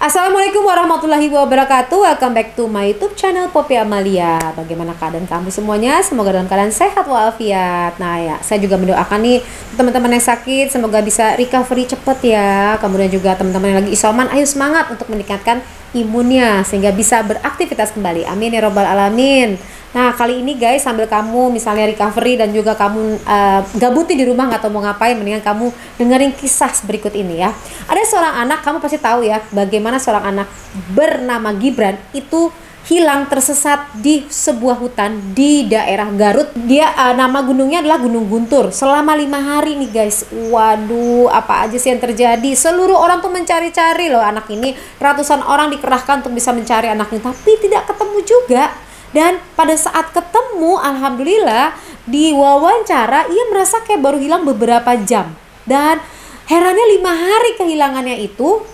Assalamualaikum warahmatullahi wabarakatuh. Welcome back to my YouTube channel Poppy Amalia. Bagaimana keadaan kamu semuanya? Semoga dalam keadaan sehat walafiat. Nah ya, saya juga mendoakan nih teman-teman yang sakit semoga bisa recovery cepet ya. Kemudian juga teman-teman yang lagi isoman, ayo semangat untuk meningkatkan imunnya sehingga bisa beraktivitas kembali. Amin ya robbal alamin. Nah kali ini guys, sambil kamu misalnya recovery dan juga kamu gabutin di rumah nggak tahu mau ngapain, mendingan kamu dengerin kisah berikut ini ya. Ada seorang anak, kamu pasti tahu ya bagaimana seorang anak bernama Gibran itu hilang tersesat di sebuah hutan di daerah Garut. Dia nama gunungnya adalah Gunung Guntur. Selama 5 hari nih guys. Waduh, apa aja sih yang terjadi? Seluruh orang tuh mencari-cari loh anak ini. Ratusan orang dikerahkan untuk bisa mencari anaknya, tapi tidak ketemu juga. Dan pada saat ketemu, alhamdulillah di wawancara ia merasa kayak baru hilang beberapa jam. Dan herannya 5 hari kehilangannya itu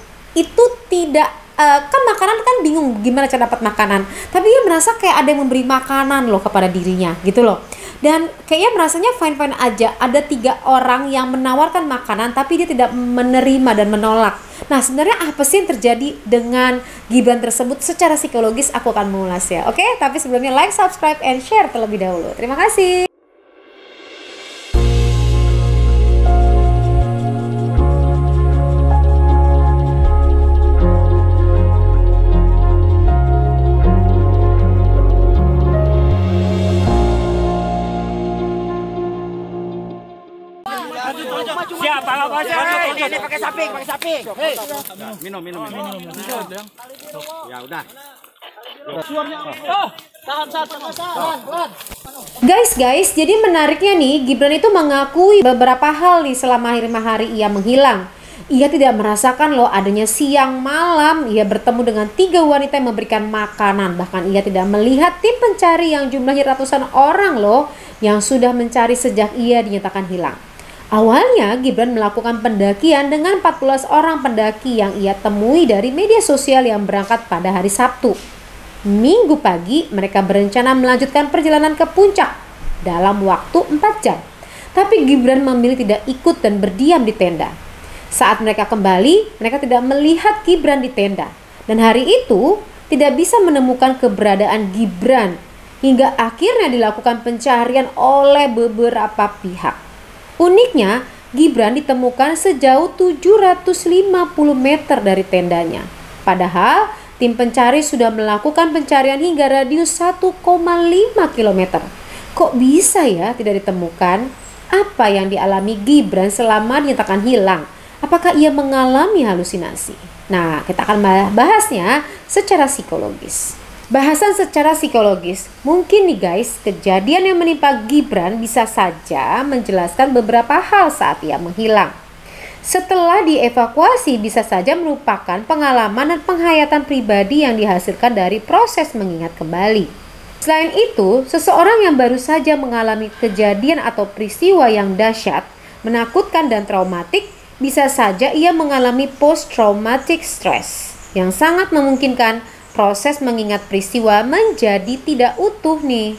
tidak kan makanan kan bingung gimana cara dapat makanan, tapi ia merasa kayak ada yang memberi makanan loh kepada dirinya gitu loh. Dan kayaknya merasanya fine-fine aja. Ada 3 orang yang menawarkan makanan tapi dia tidak menerima dan menolak. Nah sebenarnya apa sih yang terjadi dengan Gibran tersebut secara psikologis? Aku akan mengulasnya. Oke, tapi sebelumnya like, subscribe, and share terlebih dahulu. Terima kasih. Siap, apa aja? Ini pakai samping. Hei. Minum. Ya udah. Guys, jadi menariknya nih, Gibran itu mengakui beberapa hal nih selama 5 hari ia menghilang. Ia tidak merasakan loh adanya siang malam. Ia bertemu dengan 3 wanita yang memberikan makanan. Bahkan ia tidak melihat tim pencari yang jumlahnya ratusan orang loh, yang sudah mencari sejak ia dinyatakan hilang. Awalnya Gibran melakukan pendakian dengan 14 orang pendaki yang ia temui dari media sosial yang berangkat pada hari Sabtu. Minggu pagi mereka berencana melanjutkan perjalanan ke puncak dalam waktu 4 jam. Tapi Gibran memilih tidak ikut dan berdiam di tenda. Saat mereka kembali, mereka tidak melihat Gibran di tenda. Dan hari itu tidak bisa menemukan keberadaan Gibran. Hingga akhirnya dilakukan pencarian oleh beberapa pihak. Uniknya, Gibran ditemukan sejauh 750 meter dari tendanya. Padahal, tim pencari sudah melakukan pencarian hingga radius 1,5 km. Kok bisa ya tidak ditemukan? Apa yang dialami Gibran selama dinyatakan hilang? Apakah ia mengalami halusinasi? Nah, kita akan bahasnya secara psikologis. Bahasan secara psikologis, mungkin nih guys, kejadian yang menimpa Gibran bisa saja menjelaskan beberapa hal saat ia menghilang. Setelah dievakuasi bisa saja merupakan pengalaman dan penghayatan pribadi yang dihasilkan dari proses mengingat kembali. Selain itu, seseorang yang baru saja mengalami kejadian atau peristiwa yang dahsyat, menakutkan dan traumatik, bisa saja ia mengalami post-traumatic stress yang sangat memungkinkan proses mengingat peristiwa menjadi tidak utuh nih.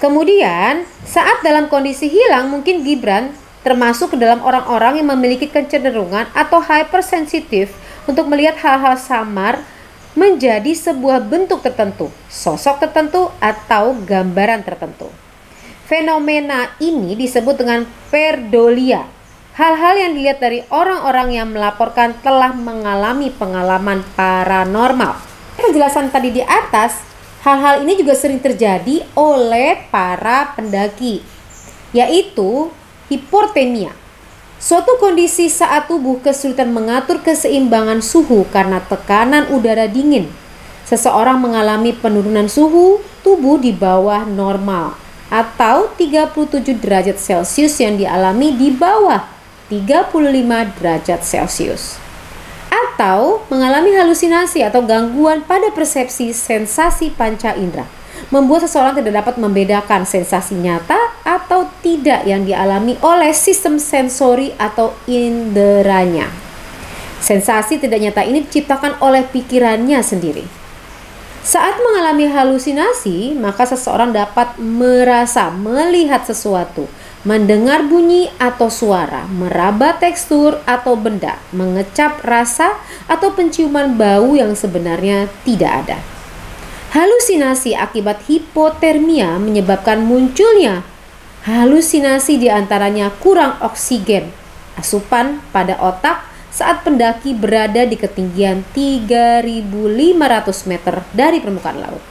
Kemudian, saat dalam kondisi hilang, mungkin Gibran termasuk ke dalam orang-orang yang memiliki kecenderungan atau hypersensitif untuk melihat hal-hal samar menjadi sebuah bentuk tertentu, sosok tertentu, atau gambaran tertentu. Fenomena ini disebut dengan pareidolia. Hal-hal yang dilihat dari orang-orang yang melaporkan telah mengalami pengalaman paranormal. Penjelasan tadi di atas, hal-hal ini juga sering terjadi oleh para pendaki, yaitu hipotermia. Suatu kondisi saat tubuh kesulitan mengatur keseimbangan suhu karena tekanan udara dingin. Seseorang mengalami penurunan suhu tubuh di bawah normal atau 37 derajat Celcius yang dialami di bawah 35 derajat Celcius, atau mengalami halusinasi atau gangguan pada persepsi sensasi panca indera, membuat seseorang tidak dapat membedakan sensasi nyata atau tidak yang dialami oleh sistem sensori atau inderanya. Sensasi tidak nyata ini diciptakan oleh pikirannya sendiri. Saat mengalami halusinasi, maka seseorang dapat merasa melihat sesuatu, mendengar bunyi atau suara, meraba tekstur atau benda, mengecap rasa atau penciuman bau yang sebenarnya tidak ada. Halusinasi akibat hipotermia menyebabkan munculnya halusinasi, diantaranya kurang oksigen, asupan pada otak saat pendaki berada di ketinggian 3.500 meter dari permukaan laut.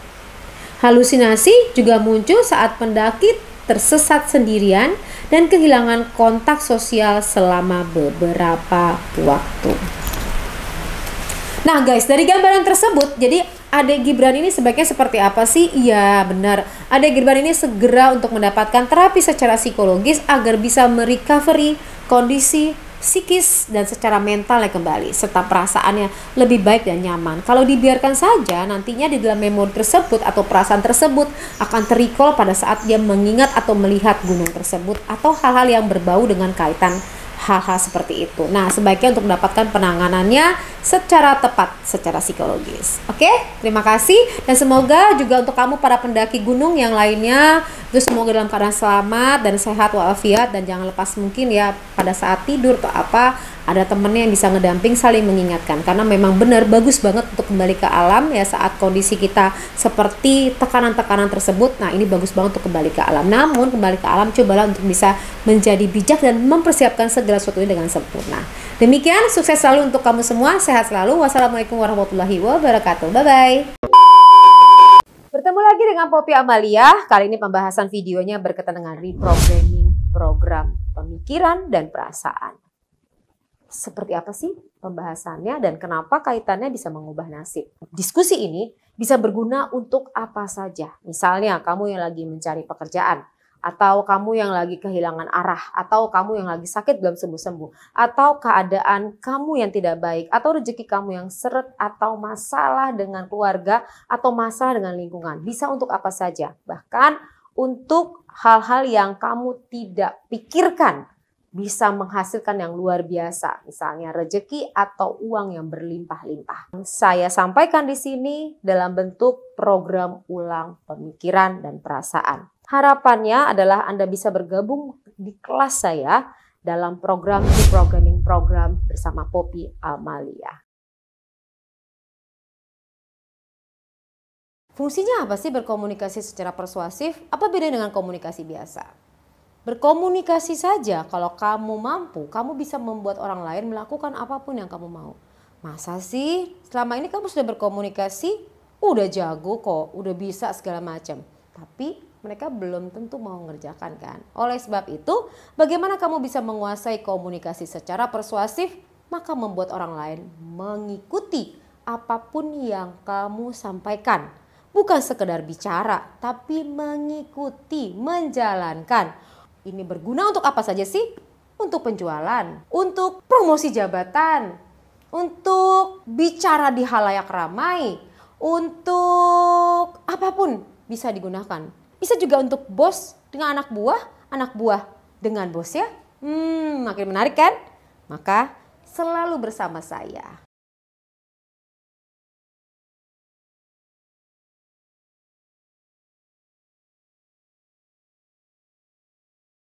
Halusinasi juga muncul saat pendaki tersesat sendirian dan kehilangan kontak sosial selama beberapa waktu. Nah guys, dari gambaran tersebut, jadi Adek Gibran ini sebaiknya seperti apa sih? Iya benar, Adek Gibran ini segera untuk mendapatkan terapi secara psikologis agar bisa merecovery kondisi psikis dan secara mentalnya kembali, serta perasaannya lebih baik dan nyaman. Kalau dibiarkan saja, nantinya di dalam memori tersebut atau perasaan tersebut akan terrecall pada saat dia mengingat atau melihat gunung tersebut atau hal-hal yang berbau dengan kaitan hal-hal seperti itu. Nah, sebaiknya untuk mendapatkan penanganannya secara tepat, secara psikologis. Oke, terima kasih dan semoga juga untuk kamu para pendaki gunung yang lainnya itu semoga dalam keadaan selamat dan sehat walafiat, dan jangan lepas mungkin ya pada saat tidur atau apa ada temennya yang bisa ngedamping, saling mengingatkan, karena memang benar bagus banget untuk kembali ke alam ya saat kondisi kita seperti tekanan-tekanan tersebut. Nah, ini bagus banget untuk kembali ke alam. Namun kembali ke alam cobalah untuk bisa menjadi bijak dan mempersiapkan segala sesuatunya dengan sempurna. Demikian, sukses selalu untuk kamu semua, sehat selalu. Wassalamualaikum warahmatullahi wabarakatuh. Bye bye. Bertemu lagi dengan Poppy Amalia. Kali ini pembahasan videonya berkaitan dengan reprogramming program pemikiran dan perasaan. Seperti apa sih pembahasannya dan kenapa kaitannya bisa mengubah nasib? Diskusi ini bisa berguna untuk apa saja. Misalnya kamu yang lagi mencari pekerjaan, atau kamu yang lagi kehilangan arah, atau kamu yang lagi sakit belum sembuh-sembuh, atau keadaan kamu yang tidak baik, atau rezeki kamu yang seret, atau masalah dengan keluarga, atau masalah dengan lingkungan. Bisa untuk apa saja. Bahkan untuk hal-hal yang kamu tidak pikirkan bisa menghasilkan yang luar biasa, misalnya rezeki atau uang yang berlimpah-limpah. Saya sampaikan di sini dalam bentuk program ulang pemikiran dan perasaan. Harapannya adalah Anda bisa bergabung di kelas saya dalam program Reprogramming Program bersama Poppy Amalia. Fungsinya apa sih berkomunikasi secara persuasif? Apa beda dengan komunikasi biasa? Berkomunikasi saja, kalau kamu mampu, kamu bisa membuat orang lain melakukan apapun yang kamu mau. Masa sih selama ini kamu sudah berkomunikasi, udah jago kok, udah bisa segala macam. Tapi mereka belum tentu mau mengerjakan kan. Oleh sebab itu, bagaimana kamu bisa menguasai komunikasi secara persuasif? Maka membuat orang lain mengikuti apapun yang kamu sampaikan. Bukan sekedar bicara, tapi mengikuti, menjalankan. Ini berguna untuk apa saja sih? Untuk penjualan, untuk promosi jabatan, untuk bicara di halayak ramai, untuk apapun bisa digunakan. Bisa juga untuk bos dengan anak buah dengan bos ya. Makin menarik kan? Maka selalu bersama saya.